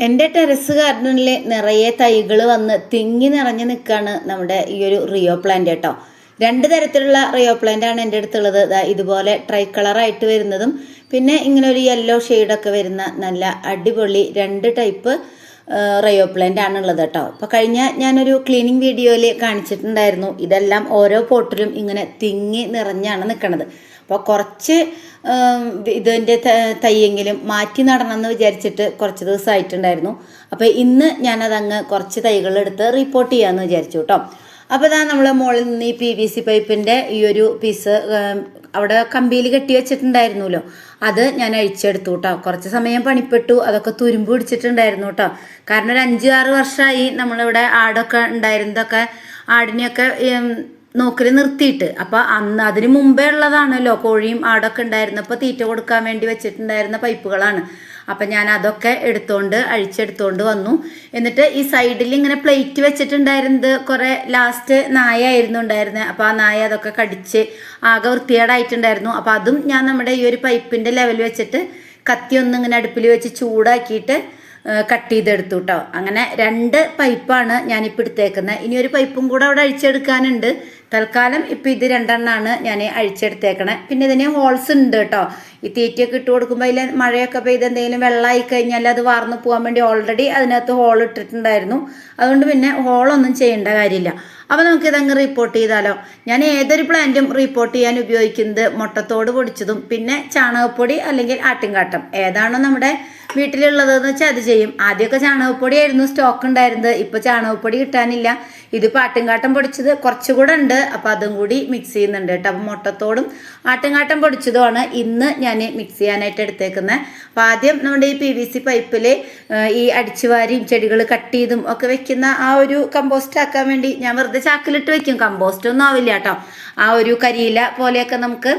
എൻ്റെ ടെറസ് ഗാർഡനിൽ നിറയെ തൈകൾ വന്ന് തിങ്ങി നിറഞ്ഞു നിൽക്കുകയാണ് നമ്മുടെ ഈ ഒരു റിയോ പ്ലാന്റ് കേട്ടോ. രണ്ട് തരത്തിലുള്ള റിയോ പ്ലാന്റ് ആണ് എൻ്റെ അടുത്തുള്ളത്. ഇതുപോലെ ട്രൈ കളറായിട്ട് വരുന്നതും പിന്നെ ഇങ്ങനെ ഒരു യെല്ലോ ഷെയ്ഡൊക്കെ വരുന്ന നല്ല അടിപൊളി രണ്ട് ടൈപ്പ് റിയോ പ്ലാന്റ് ആണുള്ളത് കേട്ടോ. അപ്പോൾ കഴിഞ്ഞ ഞാനൊരു ക്ലീനിങ് വീഡിയോയിൽ കാണിച്ചിട്ടുണ്ടായിരുന്നു. ഇതെല്ലാം ഓരോ പോട്ടിലും ഇങ്ങനെ തിങ്ങി നിറഞ്ഞാണ് നിൽക്കുന്നത്. അപ്പോൾ കുറച്ച് ഇതിൻ്റെ തൈയെങ്കിലും മാറ്റി നടണമെന്ന് വിചാരിച്ചിട്ട് കുറച്ച് ദിവസമായിട്ടുണ്ടായിരുന്നു. അപ്പോൾ ഇന്ന് ഞാനതങ്ങ് കുറച്ച് തൈകളെടുത്ത് റിപ്പോർട്ട് ചെയ്യാമെന്ന് വിചാരിച്ചു കേട്ടോ. അപ്പോൾ ഇതാ നമ്മൾ മുകളിൽ നിന്ന് ഈ PVC പൈപ്പിൻ്റെ ഈ ഒരു പീസ് അവിടെ കമ്പിയിൽ കെട്ടി വെച്ചിട്ടുണ്ടായിരുന്നല്ലോ, അത് ഞാൻ അഴിച്ചെടുത്തു കേട്ടോ. കുറച്ച് സമയം പണിപ്പെട്ടു, അതൊക്കെ തുരുമ്പ് പിടിച്ചിട്ടുണ്ടായിരുന്നു കേട്ടോ. കാരണം ഒരു 5-6 വർഷമായി നമ്മളിവിടെ ആടൊക്കെ ഉണ്ടായിരുന്നതൊക്കെ ആടിനെയൊക്കെ നോക്കൽ നിർത്തിയിട്ട്. അപ്പോൾ അന്ന് അതിന് മുമ്പേ ഉള്ളതാണല്ലോ കോഴിയും ആടൊക്കെ ഉണ്ടായിരുന്നപ്പോൾ തീറ്റ കൊടുക്കാൻ വേണ്ടി വെച്ചിട്ടുണ്ടായിരുന്ന പൈപ്പുകളാണ്. അപ്പം ഞാൻ അതൊക്കെ അഴിച്ചെടുത്തോണ്ട് വന്നു. എന്നിട്ട് ഈ സൈഡിൽ ഇങ്ങനെ പ്ലേറ്റ് വെച്ചിട്ടുണ്ടായിരുന്നത് കുറേ ലാസ്റ്റ് നായായിരുന്നു ഉണ്ടായിരുന്നത്. അപ്പോൾ ആ നായ അതൊക്കെ കടിച്ച് ആകെ വൃത്തികേടായിട്ടുണ്ടായിരുന്നു. അപ്പോൾ അതും ഞാൻ നമ്മുടെ ഈ ഒരു പൈപ്പിൻ്റെ ലെവൽ വെച്ചിട്ട് കത്തി ഇങ്ങനെ അടുപ്പിൽ വെച്ച് ചൂടാക്കിയിട്ട് കട്ട് ചെയ്തെടുത്തു കേട്ടോ. അങ്ങനെ 2 പൈപ്പാണ് ഞാനിപ്പോൾ എടുത്തേക്കുന്നത്. ഇനി ഒരു പൈപ്പും കൂടെ അവിടെ അഴിച്ചെടുക്കാനുണ്ട്. തൽക്കാലം ഇപ്പോൾ ഇത് 2 എണ്ണമാണ് ഞാൻ അഴിച്ചെടുത്തേക്കണേ. പിന്നെ ഇതിന് ഹോൾസ് ഉണ്ട് കേട്ടോ. ഈ തീറ്റയൊക്കെ ഇട്ട് കൊടുക്കുമ്പോൾ അതിൽ മഴയൊക്കെ പെയ്ത് എന്തെങ്കിലും വെള്ളമായി കഴിഞ്ഞാൽ അത് വാർന്ന് പോകാൻ വേണ്ടി ഓൾറെഡി അതിനകത്ത് ഹോൾ ഇട്ടിട്ടുണ്ടായിരുന്നു. അതുകൊണ്ട് പിന്നെ ഹോളൊന്നും ചെയ്യേണ്ട കാര്യമില്ല. അപ്പോൾ നമുക്കിതങ്ങ് റിപ്പോർട്ട് ചെയ്താലോ. ഞാൻ ഏതൊരു പ്ലാന്റും റിപ്പോർട്ട് ചെയ്യാൻ ഉപയോഗിക്കുന്നത് മുട്ടത്തോട് പൊടിച്ചതും പിന്നെ ചാണകപ്പൊടി അല്ലെങ്കിൽ ആട്ടിൻകാട്ടം ഏതാണോ നമ്മുടെ വീട്ടിലുള്ളതെന്ന് വെച്ചാൽ അത് ചെയ്യും. ആദ്യമൊക്കെ ചാണകപ്പൊടിയായിരുന്നു സ്റ്റോക്ക് ഉണ്ടായിരുന്നത്. ഇപ്പോൾ ചാണകപ്പൊടി കിട്ടാനില്ല. ഇതിപ്പോൾ ആട്ടിൻകാട്ടം പൊടിച്ചത് കുറച്ചുകൂടെ ഉണ്ട്. അപ്പോൾ അതും കൂടി മിക്സ് ചെയ്യുന്നുണ്ട് കേട്ടോ. അപ്പോൾ മുട്ടത്തോടും ആട്ടിൻകാട്ടം പൊടിച്ചതുമാണ് ഇന്ന് ഞാൻ മിക്സ് ചെയ്യാനായിട്ട് എടുത്തേക്കുന്നത്. അപ്പോൾ ആദ്യം നമ്മുടെ ഈ PVC പൈപ്പിൽ ഈ അടിച്ചുവാരിയും ചെടികൾ കട്ട് ചെയ്തും ഒക്കെ വെക്കുന്ന ആ ഒരു കമ്പോസ്റ്റ് ആക്കാൻ വേണ്ടി ഞാൻ വെറുതെ ചാക്കിലിട്ട് വെക്കും. കമ്പോസ്റ്റ് ഒന്നും ആവില്ല കേട്ടോ. ആ ഒരു കരിയില പോലെയൊക്കെ നമുക്ക്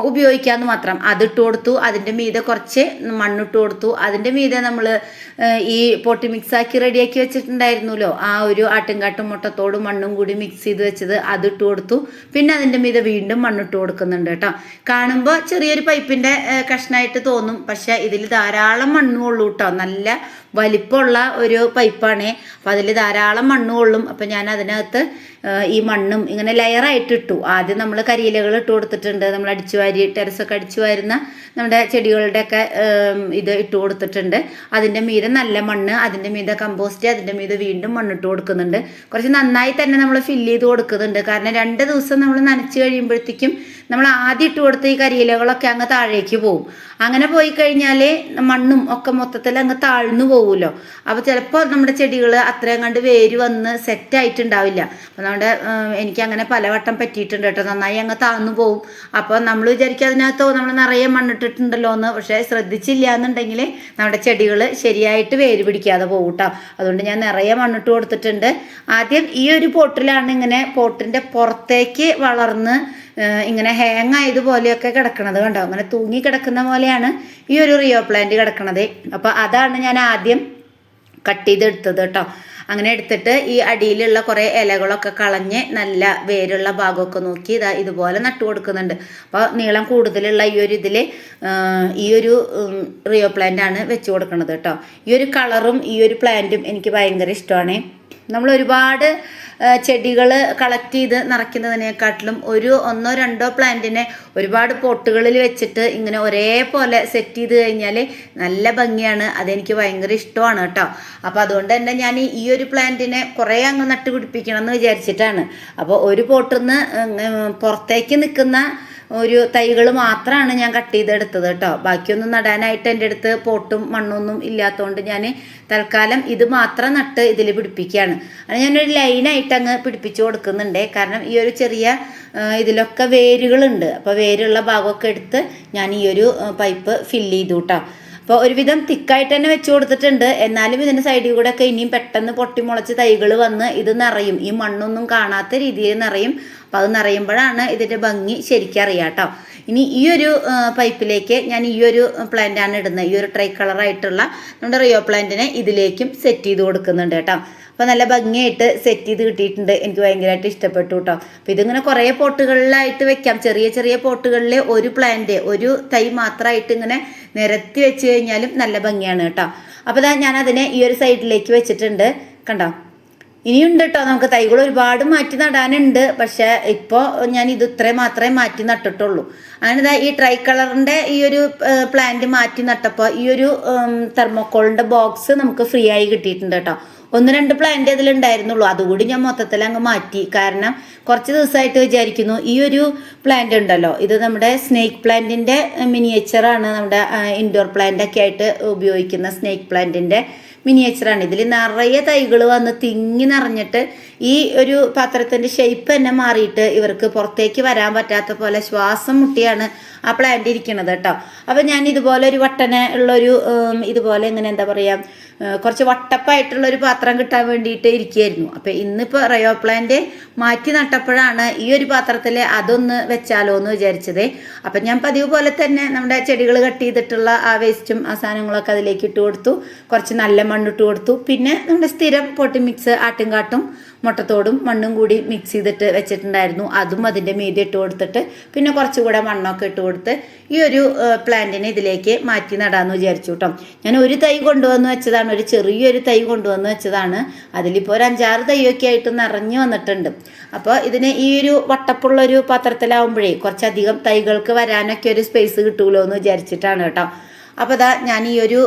ഉപയോഗിക്കാമെന്ന് മാത്രം. അതിട്ട് കൊടുത്തു. അതിൻ്റെ മീതെ കുറച്ച് മണ്ണിട്ട് കൊടുത്തു. അതിൻ്റെ മീതെ നമ്മൾ ഈ പൊട്ടി മിക്സാക്കി റെഡിയാക്കി വെച്ചിട്ടുണ്ടായിരുന്നല്ലോ, ആ ഒരു ആട്ടിൻകാട്ടും മുട്ടത്തോടും മണ്ണും കൂടി മിക്സ് ചെയ്ത് വെച്ചത് അതിട്ട് കൊടുത്തു. പിന്നെ അതിൻ്റെ മീതെ വീണ്ടും മണ്ണിട്ട് കൊടുക്കുന്നുണ്ട് കേട്ടോ. കാണുമ്പോൾ ചെറിയൊരു പൈപ്പിൻ്റെ കഷ്ണമായിട്ട് തോന്നും, പക്ഷേ ഇതിൽ ധാരാളം മണ്ണും ഉള്ളൂ കേട്ടോ. നല്ല വലിപ്പമുള്ള ഒരു പൈപ്പാണ്. അപ്പോൾ അതിൽ ധാരാളം മണ്ണ് കൊള്ളും. അപ്പോൾ ഞാൻ അതിനകത്ത് ഈ മണ്ണും ഇങ്ങനെ ലെയറായിട്ട് ഇട്ടു. ആദ്യം നമ്മൾ കരിയിലകൾ ഇട്ട് കൊടുത്തിട്ടുണ്ട്. നമ്മൾ അടിച്ചുവാരി ടെറസൊക്കെ അടിച്ചു വരുന്ന നമ്മുടെ ചെടികളുടെയൊക്കെ ഇത് ഇട്ട് കൊടുത്തിട്ടുണ്ട്. അതിൻ്റെ മീതെ നല്ല മണ്ണ്, അതിൻ്റെ മീതെ കമ്പോസ്റ്റ്, അതിൻ്റെ മീതെ വീണ്ടും മണ്ണിട്ട് കൊടുക്കുന്നുണ്ട്. കുറച്ച് നന്നായി തന്നെ നമ്മൾ ഫില്ല് ചെയ്ത് കൊടുക്കുന്നുണ്ട്. കാരണം 2 ദിവസം നമ്മൾ നനച്ച് കഴിയുമ്പോഴത്തേക്കും നമ്മൾ ആദ്യം ഇട്ട് കൊടുത്ത ഈ കരിയിലകളൊക്കെ അങ്ങ് താഴേക്ക് പോകും. അങ്ങനെ പോയി കഴിഞ്ഞാൽ മണ്ണും ഒക്കെ മൊത്തത്തിൽ അങ്ങ് താഴ്ന്നു പോകുമല്ലോ. അപ്പോൾ ചിലപ്പോൾ നമ്മുടെ ചെടികൾ അത്രയും കണ്ട് വേര് വന്ന് സെറ്റായിട്ടുണ്ടാവില്ല. അപ്പോൾ എനിക്ക് അങ്ങനെ പലവട്ടം പറ്റിയിട്ടുണ്ട് കേട്ടോ. നന്നായി അങ്ങ് താഴ്ന്നു പോകും. അപ്പോൾ നമ്മൾ വിചാരിക്കും അതിനകത്തോ നമ്മൾ നിറയെ മണ്ണിട്ടിട്ടുണ്ടല്ലോ എന്ന്. പക്ഷേ ശ്രദ്ധിച്ചില്ല എന്നുണ്ടെങ്കിൽ നമ്മുടെ ചെടികൾ ശരിയായിട്ട് വേര് പിടിക്കാതെ പോകും കേട്ടോ. അതുകൊണ്ട് ഞാൻ നിറയെ മണ്ണിട്ട് കൊടുത്തിട്ടുണ്ട്. ആദ്യം ഈ ഒരു പോട്ടിലാണ് ഇങ്ങനെ പോട്ടിൻ്റെ പുറത്തേക്ക് വളർന്ന് ഇങ്ങനെ ഹാങ് ആയതുപോലെയൊക്കെ കിടക്കണത് കണ്ടോ. അങ്ങനെ തൂങ്ങി കിടക്കുന്ന പോലെയാണ് ഈ ഒരു റിയോ പ്ലാന്റ് കിടക്കണത്. അപ്പോൾ അതാണ് ഞാൻ ആദ്യം കട്ട് ചെയ്തെടുത്തത് കേട്ടോ. അങ്ങനെ എടുത്തിട്ട് ഈ അടിയിലുള്ള കുറേ ഇലകളൊക്കെ കളഞ്ഞ് നല്ല വേരുള്ള ഭാഗമൊക്കെ നോക്കി ഇതുപോലെ നട്ടു കൊടുക്കുന്നുണ്ട്. അപ്പോൾ നീളം കൂടുതലുള്ള ഈ ഒരു ഇതിൽ ഈ ഒരു റിയോ പ്ലാന്റ് ആണ് വെച്ച് കൊടുക്കുന്നത് കേട്ടോ. ഈ ഒരു കളറും ഈ ഒരു പ്ലാന്റും എനിക്ക് ഭയങ്കര ഇഷ്ടമാണ്. നമ്മൾ ഒരുപാട് ചെടികൾ കളക്ട് ചെയ്ത് നിറയ്ക്കുന്നതിനെക്കാട്ടിലും ഒരു 1-2 പ്ലാന്റിനെ ഒരുപാട് പോട്ടുകളിൽ വെച്ചിട്ട് ഇങ്ങനെ ഒരേപോലെ സെറ്റ് ചെയ്ത് കഴിഞ്ഞാൽ നല്ല ഭംഗിയാണ്. അതെനിക്ക് ഭയങ്കര ഇഷ്ടമാണ് കേട്ടോ. അപ്പോൾ അതുകൊണ്ട് തന്നെ ഞാൻ ഈ ഒരു പ്ലാന്റിനെ കുറേ അങ്ങ് നട്ട് പിടിപ്പിക്കണം എന്ന് വിചാരിച്ചിട്ടാണ്. അപ്പോൾ ഒരു പോട്ടിൽ നിന്ന് പുറത്തേക്ക് നിൽക്കുന്ന ഒരു തൈകൾ മാത്രമാണ് ഞാൻ കട്ട് ചെയ്തെടുത്തത് കേട്ടോ. ബാക്കിയൊന്നും നടാനായിട്ട് എൻ്റെ അടുത്ത് പോട്ടും മണ്ണൊന്നും ഇല്ലാത്തതുകൊണ്ട് ഞാൻ തൽക്കാലം ഇത് മാത്രം നട്ട് ഇതിൽ പിടിപ്പിക്കുകയാണ്. അത് ഞാനൊരു ലൈനായിട്ട് അങ്ങ് പിടിപ്പിച്ചു കൊടുക്കുന്നുണ്ട്. കാരണം ഈ ഒരു ചെറിയ ഇതിലൊക്കെ വേരുകളുണ്ട്. അപ്പോൾ വേരുള്ള ഭാഗമൊക്കെ എടുത്ത് ഞാൻ ഈ ഒരു പൈപ്പ് ഫില്ല് ചെയ്തു കേട്ടോ. അപ്പോൾ ഒരുവിധം തിക്കായിട്ട് തന്നെ വെച്ച് കൊടുത്തിട്ടുണ്ട്. എന്നാലും ഇതിൻ്റെ സൈഡിൽ കൂടെ ഒക്കെ ഇനിയും പെട്ടെന്ന് പൊട്ടിമുളച്ച് തൈകൾ വന്ന് ഇത് നിറയും. ഈ മണ്ണൊന്നും കാണാത്ത രീതിയിൽ നിറയും. അപ്പോൾ അത് നിറയുമ്പോഴാണ് ഇതിൻ്റെ ഭംഗി ശരിക്കും അറിയാം കേട്ടോ. ഇനി ഈ ഒരു പൈപ്പിലേക്ക് ഞാൻ ഈ ഒരു പ്ലാന്റാണ് ഇടുന്നത്. ഈ ഒരു ട്രൈ കളറായിട്ടുള്ള നമ്മുടെ റിയോ പ്ലാന്റിനെ ഇതിലേക്കും സെറ്റ് ചെയ്ത് കൊടുക്കുന്നുണ്ട് കേട്ടോ. അപ്പോൾ നല്ല ഭംഗിയായിട്ട് സെറ്റ് ചെയ്ത് കിട്ടിയിട്ടുണ്ട്. എനിക്ക് ഭയങ്കരമായിട്ട് ഇഷ്ടപ്പെട്ടു കേട്ടോ. അപ്പോൾ ഇതിങ്ങനെ കുറേ പോട്ടുകളിലായിട്ട് വെക്കാം. ചെറിയ ചെറിയ പോട്ടുകളിൽ ഒരു പ്ലാന്റ് ഒരു തൈ മാത്രമായിട്ട് ഇങ്ങനെ നിരത്തി വെച്ച് കഴിഞ്ഞാലും നല്ല ഭംഗിയാണ് കേട്ടോ. അപ്പോൾ ഞാൻ അതിനെ ഈ ഒരു സൈഡിലേക്ക് വെച്ചിട്ടുണ്ട്, കണ്ടോ. ഇനിയുണ്ട് കേട്ടോ, നമുക്ക് തൈകൾ ഒരുപാട് മാറ്റി നടാനുണ്ട്. പക്ഷെ ഇപ്പോൾ ഞാൻ ഇത് ഇത്രയും മാത്രമേ മാറ്റി നട്ടിട്ടുള്ളൂ. അങ്ങനെ ഈ ട്രൈ കളറിൻ്റെ ഈ ഒരു പ്ലാന്റ് മാറ്റി നട്ടപ്പോൾ ഈ ഒരു തെർമോക്കോളിൻ്റെ ബോക്സ് നമുക്ക് ഫ്രീ ആയി കിട്ടിയിട്ടുണ്ട് കേട്ടോ. 1-2 പ്ലാന്റ് അതിലുണ്ടായിരുന്നുള്ളൂ, അതുകൂടി ഞാൻ മൊത്തത്തിൽ അങ്ങ് മാറ്റി. കാരണം കുറച്ച് ദിവസമായിട്ട് വിചാരിക്കുന്നു ഈ ഒരു പ്ലാന്റ് ഉണ്ടല്ലോ, ഇത് നമ്മുടെ സ്നേക്ക് പ്ലാന്റിൻ്റെ മിനിയേച്ചറാണ്. നമ്മുടെ ഇൻഡോർ പ്ലാന്റൊക്കെ ആയിട്ട് ഉപയോഗിക്കുന്ന സ്നേക്ക് പ്ലാന്റിൻ്റെ മിനിയേച്ചറാണ്. ഇതിൽ നിറയെ തൈകൾ വന്ന് തിങ്ങി നിറഞ്ഞിട്ട് ഈ ഒരു പാത്രത്തിൻ്റെ ഷേപ്പ് തന്നെ മാറിയിട്ട് ഇവർക്ക് പുറത്തേക്ക് വരാൻ പറ്റാത്ത പോലെ ശ്വാസം മുട്ടിയാണ് ആ പ്ലാന്റ് ഇരിക്കുന്നത് കേട്ടോ. അപ്പം ഞാൻ ഇതുപോലെ ഒരു വട്ടനെ ഉള്ളൊരു ഇതുപോലെ ഇങ്ങനെ എന്താ പറയുക, കുറച്ച് വട്ടപ്പായിട്ടുള്ളൊരു പാത്രം കിട്ടാൻ വേണ്ടിയിട്ട് ഇരിക്കുകയായിരുന്നു. അപ്പം ഇന്നിപ്പോൾ റയോ പ്ലാന്റ് മാറ്റി നട്ടപ്പോഴാണ് ഈ ഒരു പാത്രത്തിൽ അതൊന്ന് വെച്ചാലോ എന്ന് വിചാരിച്ചത്. അപ്പം ഞാൻ പതിവ് പോലെ തന്നെ നമ്മുടെ ചെടികൾ കട്ട് ചെയ്തിട്ടുള്ള ആ വേസ്റ്റും ആ സാധനങ്ങളൊക്കെ അതിലേക്ക് ഇട്ട് കൊടുത്തു, കുറച്ച് നല്ല മണ്ണിട്ട് കൊടുത്തു. പിന്നെ നമ്മുടെ സ്ഥിരം പൊട്ടി മിക്സ് ആട്ടുംകാട്ടും മുട്ടത്തോടും മണ്ണും കൂടി മിക്സ് ചെയ്തിട്ട് വെച്ചിട്ടുണ്ടായിരുന്നു, അതും അതിൻ്റെ മീതെ ഇട്ട് കൊടുത്തിട്ട് പിന്നെ കുറച്ചുകൂടെ മണ്ണൊക്കെ ഇട്ട് കൊടുത്ത് ഈ ഒരു പ്ലാന്റിനെ ഇതിലേക്ക് മാറ്റി നടാമെന്ന് വിചാരിച്ചു കേട്ടോ. ഞാൻ ഒരു തൈ കൊണ്ടുവന്ന് വെച്ചതാണ്, ഒരു ചെറിയൊരു തൈ കൊണ്ടുവന്ന് വെച്ചതാണ്. അതിലിപ്പോൾ ഒരു 5-6 തൈയൊക്കെ ആയിട്ട് നിറഞ്ഞു വന്നിട്ടുണ്ട്. അപ്പോൾ ഇതിന് ഈ ഒരു വട്ടപ്പുള്ളൊരു പാത്രത്തിലാവുമ്പോഴേ കുറച്ചധികം തൈകൾക്ക് വരാനൊക്കെ ഒരു സ്പേസ് കിട്ടുമല്ലോ എന്ന് വിചാരിച്ചിട്ടാണ് കേട്ടോ. അപ്പോൾ ഞാൻ ഈ ഒരു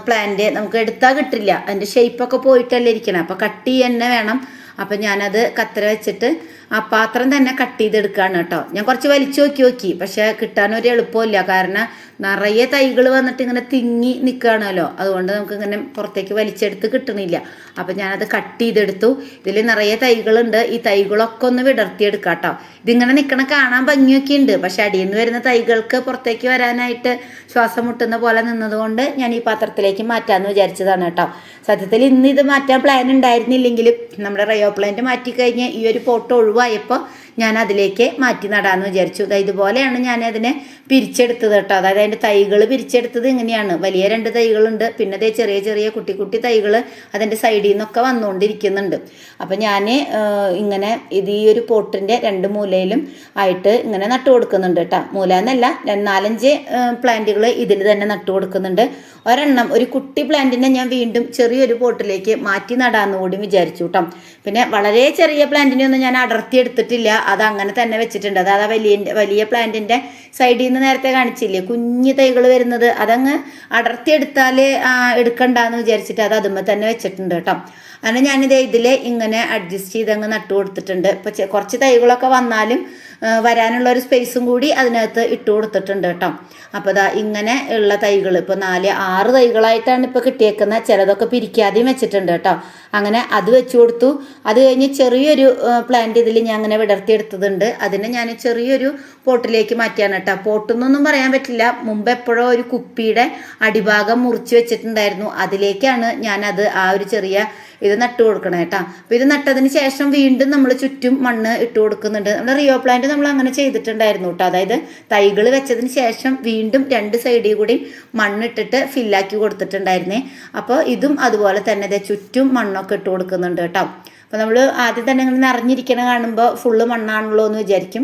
പ്ലാന്റ് നമുക്ക് എടുത്താൽ കിട്ടില്ല, അതിൻ്റെ ഷേപ്പൊക്കെ പോയിട്ടല്ലേ ഇരിക്കണം. അപ്പോൾ കട്ട് ചെയ്യാൻ തന്നെ വേണം. അപ്പം ഞാനത് കത്തര വെച്ചിട്ട് ആ പാത്രം തന്നെ കട്ട് ചെയ്തെടുക്കുകയാണ് കേട്ടോ. ഞാൻ കുറച്ച് വലിച്ചു നോക്കി, പക്ഷേ കിട്ടാനൊരു എളുപ്പമില്ല. കാരണം നിറയെ തൈകൾ വന്നിട്ട് ഇങ്ങനെ തിങ്ങി നിൽക്കുകയാണല്ലോ, അതുകൊണ്ട് നമുക്ക് ഇങ്ങനെ പുറത്തേക്ക് വലിച്ചെടുത്ത് കിട്ടണില്ല. അപ്പം ഞാനത് കട്ട് ചെയ്തെടുത്തു. ഇതിൽ നിറയെ തൈകളുണ്ട്, ഈ തൈകളൊക്കെ ഒന്ന് വിടർത്തിയെടുക്കാം കേട്ടോ. ഇതിങ്ങനെ നിൽക്കണ കാണാൻ ഭംഗിയൊക്കെ ഉണ്ട്, പക്ഷെ അടിയിൽ നിന്ന് വരുന്ന തൈകൾക്ക് പുറത്തേക്ക് വരാനായിട്ട് ശ്വാസം മുട്ടുന്ന പോലെ നിന്നതുകൊണ്ട് ഞാൻ ഈ പാത്രത്തിലേക്ക് മാറ്റാമെന്ന് വിചാരിച്ചതാണ് കേട്ടോ. സത്യത്തിൽ ഇന്ന് ഇത് മാറ്റാൻ പ്ലാൻ ഉണ്ടായിരുന്നില്ലെങ്കിലും നമ്മുടെ റയോ പ്ലാന്റ് മാറ്റിക്കഴിഞ്ഞ് ഈ ഒരു പോട്ട് ഒഴിവായപ്പോൾ ഞാൻ അതിലേക്ക് മാറ്റി നടാമെന്ന് വിചാരിച്ചു. ഇതുപോലെയാണ് ഞാൻ അതിനെ പിരിച്ചെടുത്തത് കേട്ടോ. അതായത് അതിൻ്റെ തൈകൾ പിരിച്ചെടുത്തത് ഇങ്ങനെയാണ്. വലിയ 2 തൈകളുണ്ട്, പിന്നെ അതേ ചെറിയ ചെറിയ കുട്ടി കുട്ടി തൈകൾ അതിൻ്റെ സൈഡിൽ നിന്നൊക്കെ വന്നുകൊണ്ടിരിക്കുന്നുണ്ട്. അപ്പം ഞാൻ ഇങ്ങനെ ഇത് ഈ ഒരു പോട്ടിൻ്റെ 2 മൂലയിലും ആയിട്ട് ഇങ്ങനെ നട്ടു കൊടുക്കുന്നുണ്ട് കേട്ടോ. മൂല എന്നല്ല, 4-5 പ്ലാന്റുകൾ ഇതിൽ തന്നെ നട്ടു കൊടുക്കുന്നുണ്ട്. ഒരെണ്ണം ഒരു കുട്ടി പ്ലാന്റിനെ ഞാൻ വീണ്ടും ചെറിയൊരു പോട്ടിലേക്ക് മാറ്റി നടാമെന്ന് കൂടി വിചാരിച്ചു കേട്ടോ. പിന്നെ വളരെ ചെറിയ പ്ലാന്റിനെ ഒന്നും ഞാൻ അടർത്തി എടുത്തിട്ടില്ല, അത് അങ്ങനെ തന്നെ വെച്ചിട്ടുണ്ട്. അതായത് വലിയ പ്ലാന്റിൻ്റെ സൈഡിൽ നിന്ന് നേരത്തെ കാണിച്ചില്ലേ കുഞ്ഞു തൈകൾ വരുന്നത്, അതങ്ങ് അടർത്തിയെടുത്താൽ എടുക്കണ്ടെന്ന് വിചാരിച്ചിട്ട് അത് അതുമ്പോൾ തന്നെ വെച്ചിട്ടുണ്ട് കേട്ടോ. അങ്ങനെ ഞാനിത് ഇതിൽ ഇങ്ങനെ അഡ്ജസ്റ്റ് ചെയ്തങ്ങ് നട്ടു കൊടുത്തിട്ടുണ്ട്. ഇപ്പോൾ കുറച്ച് തൈകളൊക്കെ വന്നാലും വരാനുള്ള ഒരു സ്പേസും കൂടി അതിനകത്ത് ഇട്ട് കൊടുത്തിട്ടുണ്ട് കേട്ടോ. അപ്പോൾ ഇങ്ങനെ ഉള്ള തൈകൾ ഇപ്പോൾ 4-6 തൈകളായിട്ടാണ് ഇപ്പോൾ കിട്ടിയേക്കുന്നത്. ചിലതൊക്കെ പിരിക്കാതെയും വെച്ചിട്ടുണ്ട് കേട്ടോ. അങ്ങനെ അത് വെച്ച് കൊടുത്തു. അത് കഴിഞ്ഞ് ചെറിയൊരു പ്ലാന്റ് ഇതിൽ ഞാൻ അങ്ങനെ വിടർത്തിയെടുത്തതുണ്ട്. അതിനെ ഞാൻ ചെറിയൊരു പോട്ടിലേക്ക് മാറ്റിയാണ് കേട്ടോ. പോട്ടെന്നൊന്നും പറയാൻ പറ്റില്ല, മുമ്പ് എപ്പോഴോ ഒരു കുപ്പിയുടെ അടിഭാഗം മുറിച്ച് വെച്ചിട്ടുണ്ടായിരുന്നു, അതിലേക്കാണ് ഞാനത് ആ ഒരു ചെറിയ ഇത് നട്ടു കൊടുക്കണം കേട്ടോ. അപ്പോൾ ഇത് നട്ടതിന് ശേഷം വീണ്ടും നമ്മൾ ചുറ്റും മണ്ണ് ഇട്ട് കൊടുക്കുന്നുണ്ട്. നമ്മുടെ റിയോ പ്ലാന്റ് നമ്മൾ അങ്ങനെ ചെയ്തിട്ടുണ്ടായിരുന്നു കേട്ടോ. അതായത് തൈകൾ വെച്ചതിന് ശേഷം വീണ്ടും 2 സൈഡിൽ കൂടി മണ്ണിട്ടിട്ട് ഫില്ലാക്കി കൊടുത്തിട്ടുണ്ടായിരുന്നേ. അപ്പോൾ ഇതും അതുപോലെ തന്നെ ചുറ്റും മണ്ണൊക്കെ ഇട്ട് കൊടുക്കുന്നുണ്ട് കേട്ടോ. അപ്പോൾ നമ്മൾ ആദ്യം തന്നെ ഇങ്ങനെ നിറഞ്ഞിരിക്കണ കാണുമ്പോൾ ഫുള്ള് മണ്ണാണല്ലോ എന്ന് വിചാരിക്കും.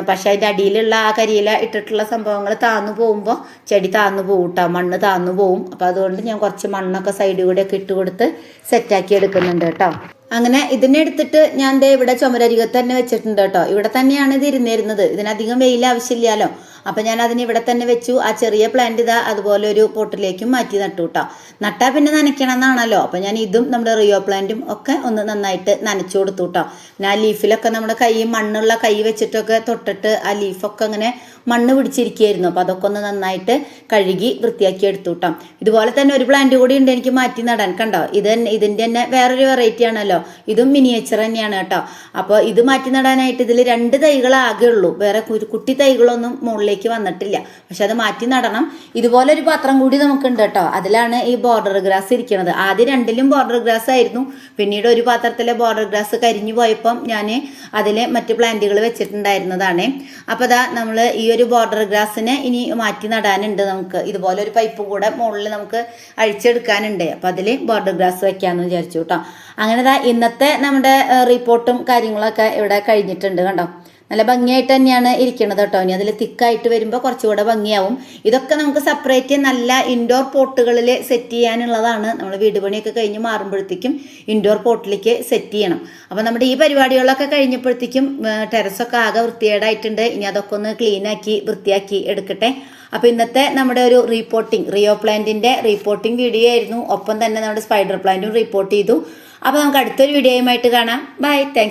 പക്ഷേ അതിൻ്റെ അടിയിലുള്ള ആ കരിയില ഇട്ടിട്ടുള്ള സംഭവങ്ങൾ താന്നു പോകുമ്പോൾ ചെടി താന്നു പോകും കേട്ടോ, മണ്ണ് താന്നു പോവും. അപ്പോൾ അതുകൊണ്ട് ഞാൻ കുറച്ച് മണ്ണൊക്കെ സൈഡിൽ കൂടെയൊക്കെ ഇട്ട് കൊടുത്ത് സെറ്റാക്കി എടുക്കുന്നുണ്ട് കേട്ടോ. അങ്ങനെ ഇതിനെ എടുത്തിട്ട് ഞാൻ ഇവിടെ ചുമരരികത്ത് തന്നെ വെച്ചിട്ടുണ്ട് കേട്ടോ. ഇവിടെ തന്നെയാണ് ഇത് ഇരുന്നിരുന്നത്, ഇതിനധികം വെയിൽ ആവശ്യമില്ലല്ലോ. അപ്പം ഞാൻ അതിന് ഇവിടെ തന്നെ വെച്ചു. ആ ചെറിയ പ്ലാന്റ് അതുപോലെ ഒരു പോട്ടിലേക്കും മാറ്റി നട്ടു കേട്ടോ. നട്ടാൽ പിന്നെ നനയ്ക്കണം എന്നാണല്ലോ. അപ്പം ഞാൻ ഇതും നമ്മുടെ റിയോ പ്ലാന്റും ഒക്കെ ഒന്ന് നന്നായിട്ട് നനച്ചു കൊടുത്തു കേട്ടോ. പിന്നെ ആ ലീഫിലൊക്കെ നമ്മുടെ മണ്ണുള്ള കൈ വെച്ചിട്ടൊക്കെ തൊട്ടിട്ട് ആ ലീഫൊക്കെ അങ്ങനെ മണ്ണ് പിടിച്ചിരിക്കുകയായിരുന്നു. അപ്പോൾ അതൊക്കെ ഒന്ന് നന്നായിട്ട് കഴുകി വൃത്തിയാക്കി എടുത്തു കേട്ടോ. ഇതുപോലെ തന്നെ ഒരു പ്ലാന്റ് കൂടി ഉണ്ട് എനിക്ക് മാറ്റി നടാൻ, കണ്ടോ. ഇതിൻ്റെ തന്നെ വേറൊരു വെറൈറ്റി ആണല്ലോ, ഇതും മിനിയേച്ചർ തന്നെയാണ് കേട്ടോ. അപ്പോൾ ഇത് മാറ്റി നടാനായിട്ട് ഇതിൽ 2 തൈകളാകെ ഉള്ളൂ, വേറെ കുട്ടി തൈകളൊന്നും മുകളിലേക്ക് വന്നിട്ടില്ല. പക്ഷെ അത് മാറ്റി നടണം. ഇതുപോലെ ഒരു പാത്രം കൂടി നമുക്കുണ്ട് കേട്ടോ. അതിലാണ് ഈ ബോർഡർ ഗ്രാസ് ഇരിക്കുന്നത്. ആദ്യം 2ലും ബോർഡർ ഗ്രാസ് ആയിരുന്നു, പിന്നീട് ഒരു പാത്രത്തിലെ ബോർഡർ ഗ്രാസ് കരിഞ്ഞു പോയപ്പം ഞാൻ അതിൽ മറ്റ് പ്ലാന്റുകൾ വെച്ചിട്ടുണ്ടായിരുന്നതാണ്. അപ്പോൾ നമ്മൾ ഈ ഒരു ബോർഡർ ഗ്രാസിനെ ഇനി മാറ്റി നടാനുണ്ട്. നമുക്ക് ഇതുപോലെ ഒരു പൈപ്പ് കൂടെ മുകളിൽ നമുക്ക് അഴിച്ചെടുക്കാനുണ്ട്. അപ്പോൾ അതിൽ ബോർഡർ ഗ്രാസ് വെക്കാമെന്ന് വിചാരിച്ചു കേട്ടോ. അങ്ങനെ ഇന്നത്തെ നമ്മുടെ റിപ്പോർട്ടും കാര്യങ്ങളൊക്കെ ഇവിടെ കഴിഞ്ഞിട്ടുണ്ട് കണ്ടോ. നല്ല ഭംഗിയായിട്ട് തന്നെയാണ് ഇരിക്കണത് കേട്ടോ. ഇനി അതിൽ തിക്കായിട്ട് വരുമ്പോൾ കുറച്ചുകൂടെ ഭംഗിയാവും. ഇതൊക്കെ നമുക്ക് സെപ്പറേറ്റ് നല്ല ഇൻഡോർ പോട്ടുകളിൽ സെറ്റ് ചെയ്യാനുള്ളതാണ്. നമ്മൾ വീട് പണിയൊക്കെ കഴിഞ്ഞ് മാറുമ്പോഴത്തേക്കും ഇൻഡോർ പോട്ടിലേക്ക് സെറ്റ് ചെയ്യണം. അപ്പോൾ നമ്മുടെ ഈ പരിപാടികളൊക്കെ കഴിഞ്ഞപ്പോഴത്തേക്കും ടെറസൊക്കെ ആകെ വൃത്തികേടായിട്ടുണ്ട്. ഇനി അതൊക്കെ ഒന്ന് ക്ലീനാക്കി വൃത്തിയാക്കി എടുക്കട്ടെ. അപ്പോൾ ഇന്നത്തെ നമ്മുടെ ഒരു റിയോ പ്ലാന്റിൻ്റെ റീപോർട്ടിംഗ് വീഡിയോ ആയിരുന്നു. ഒപ്പം തന്നെ നമ്മുടെ സ്പൈഡർ പ്ലാന്റും റിപ്പോർട്ട് ചെയ്തു. അപ്പോൾ നമുക്ക് അടുത്തൊരു വീഡിയോയുമായിട്ട് കാണാം. Bye, thanks.